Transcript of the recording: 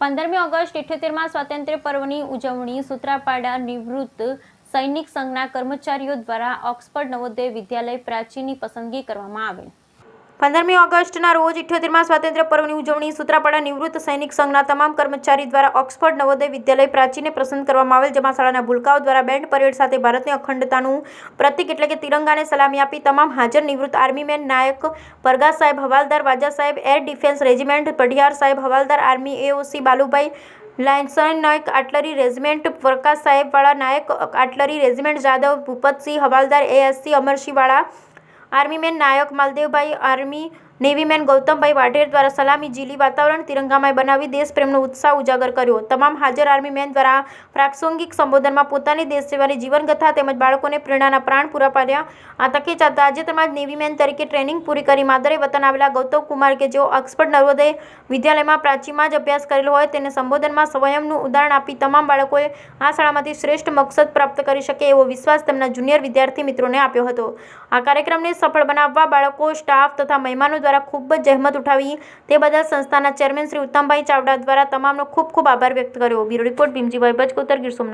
15મી August 78માં સ્વાતંત્ર્ય પર્વની ઉજવણી સૂત્રાપાડા નિવૃત્ત સૈનિક સંઘના કર્મચારીઓ દ્વારા ઓક્સફર્ડ નવોદય વિદ્યાલય પ્રાચીની પસંદગી કરવામાં આવેલ। 15મી ઓગસ્ટના રોજ 78માં સ્વાતંત્ર્ય પર્વની ઉજવણી સૂત્રાપાડા નિવૃત્ત સૈનિક સંઘના તમામ કર્મચારી દ્વારા ઓક્સફર્ડ નવોદય વિદ્યાલય પ્રાચીને પસંદ કરવામાં આવેલ, જેમાં શાળાના ભૂલકાઓ દ્વારા બેન્ડ પરેડ સાથે ભારતની અખંડતાનું પ્રતીક એટલે કે તિરંગાને સલામી આપી તમામ હાજર નિવૃત્ત આર્મીમેન નાયક પરગા સાહેબ હવાલદાર વાજા સાહેબ એર ડિફેન્સ રેજિમેન્ટ પઢિયાર સાહેબ હવાલદાર આર્મી એઓસી બાલુભાઈ લાયન્સન નાયક આર્ટલરી રેજિમેન્ટ પ્રકાશ સાહેબ વાળા નાયક આર્ટલરી રેજિમેન્ટ જાદવ ભૂપતસિંહ હવાલદાર એએસસી અમરસિંહ વાળા આર્મીમેન નાયક માલદેવભાઈ આર્મી નેવીમેન ગૌતમભાઈ વાઢેર દ્વારા સલામી ઝીલી વાતાવરણ તિરંગામય બનાવી દેશપ્રેમનો ઉત્સાહ ઉજાગર કર્યો। તમામ હાજર આર્મીમેન દ્વારા પ્રાસંગિક સંબોધનમાં પોતાની દેશ સેવાની જીવનગાથા તેમજ બાળકોને પ્રેરણાના પ્રાણ પૂરા પાડ્યા। આ તકે તાજેતરમાં જ નેવીમેન તરીકે ટ્રેનિંગ પૂરી કરી માદરે વતન આવેલા ગૌતમ કુમાર કે જેઓ ઓક્સફર્ડ નવોદય વિદ્યાલયમાં પ્રાચીમાં જ અભ્યાસ કરેલો હોય તેને સંબોધનમાં સ્વયંનું ઉદાહરણ આપી તમામ બાળકોએ આ શાળામાંથી શ્રેષ્ઠ મકસદ પ્રાપ્ત કરી શકે એવો વિશ્વાસ તેમના જુનિયર વિદ્યાર્થી મિત્રોને આપ્યો હતો। આ કાર્યક્રમને સફળ બનાવવા બાળકો, સ્ટાફ તથા મહેમાનો દ્વારા ખૂબ જ જહેમત ઉઠાવી તે બદલ સંસ્થાના ચેરમેન શ્રી ઉત્તમભાઈ ચાવડા દ્વારા તમામનો ખૂબ ખૂબ આભાર વ્યક્ત કર્યો। Bureau report Bhimjibhai Bhajkotar, Gir Somnath.